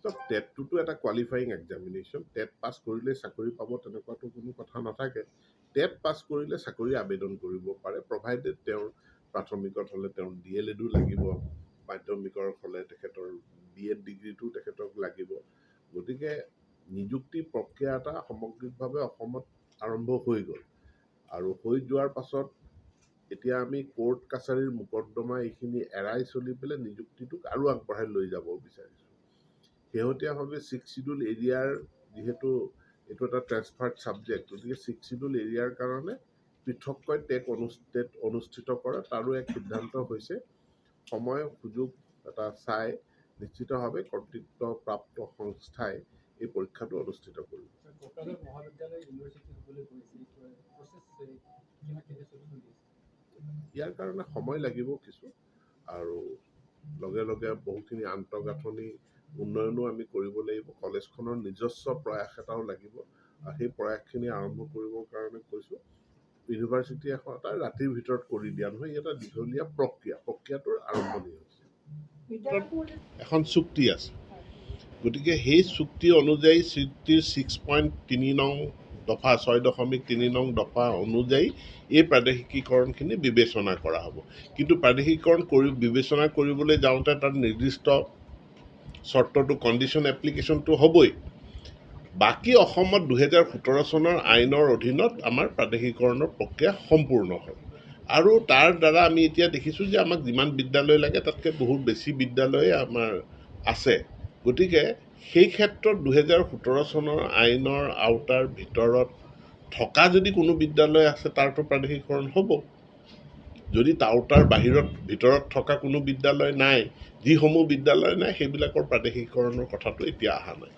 So টেটটোতো এটা qualifying examination. TET pass কৰিলে চাকৰি পাব তেনেকুৱাতো কোনো কথা নাথাকে। টেট পাছ কৰিলে চাকৰি আবেদন কৰিব পাৰে, প্ৰভাইডেড তেওঁৰ প্ৰাথমিকত হ'লে তেওঁৰ DLEDো লাগিব, মাধ্যমিকৰ হ'লে তেখেতৰ BEd ডিগ্ৰীটো তেখেতক লাগিব। গতিকে নিযুক্তি প্ৰক্ৰিয়া এটা সামগ্ৰিকভাৱে অসমত আৰম্ভ হৈ গ'ল, আৰু হৈ যোৱাৰ পাছত এতিয়া আমি কোৰ্ট কাছাৰীৰ মোকদ্দমা এইখিনি এৰাই চলি পেলাই নিযুক্তিটোক আৰু আগবঢ়াই লৈ যাব বিচাৰিছোঁ। শেহতীয়াভাৱে 6 শিডিউল এৰিয়াৰ যিহেতু এইটো এটা ট্ৰেন্সফাৰ্ড ছাবজেক্ট, গতিকে 6 শিডিউল এৰিয়াৰ কাৰণে পৃথককৈ টেট অনুষ্ঠিত কৰা তাৰো এক সিদ্ধান্ত হৈছে। সময় সুযোগ এটা চাই নিশ্চিতভাৱে কৰ্তৃত্বপ্ৰাপ্ত সংস্থাই এই পৰীক্ষাটো অনুষ্ঠিত কৰিব। ইয়াৰ কাৰণে সময় লাগিব কিছু, আৰু লগে লগে বহুখিনি আন্তঃগাঁথনি উন্নয়নো আমি কৰিব লাগিব। কলেজখনৰ নিজস্ব প্ৰয়াস এটাও লাগিব, আৰু সেই প্ৰয়াসখিনি আৰম্ভ কৰিবৰ কাৰণে কৈছোঁ ইউনিভাৰ্চিটি এখন এটা ৰাতিৰ ভিতৰত কৰি দিয়া নহয়, ই এটা দীঘলীয়া প্ৰক্ৰিয়াটোৰ আৰম্ভণি হৈছে। এখন চুক্তি আছে, গতিকে সেই চুক্তি অনুযায়ী চুক্তিৰ 6.3 নং দফা 6.3 নং দফা অনুযায়ী এই প্ৰাদেশিকীকৰণখিনি বিবেচনা কৰা হ'ব। কিন্তু প্ৰাদেশিকীকৰণ বিবেচনা কৰিবলৈ যাওঁতে তাত নিৰ্দিষ্ট চৰ্তটো কণ্ডিশ্যন এপ্লিকেশ্যনটো হ'বই। বাকী অসমত 2017 চনৰ আইনৰ অধীনত আমাৰ প্ৰাদেশিকৰণৰ প্ৰক্ৰিয়া সম্পূৰ্ণ হয়, আৰু তাৰ দ্বাৰা আমি এতিয়া দেখিছোঁ যে আমাক যিমান বিদ্যালয় লাগে তাতকৈ বহুত বেছি বিদ্যালয়ে আমাৰ আছে। গতিকে সেই ক্ষেত্ৰত 2017 চনৰ আইনৰ আওতাৰ ভিতৰত থকা যদি কোনো বিদ্যালয় আছে তাৰতো প্ৰাদেশিকৰণ হ'ব। যদি আওতাৰ ভিতৰত থকা কোনো বিদ্যালয় নাই, যিসমূহ বিদ্যালয় নাই সেইবিলাকৰ প্ৰাদেশিকৰণৰ কথাটো এতিয়া অহা নাই।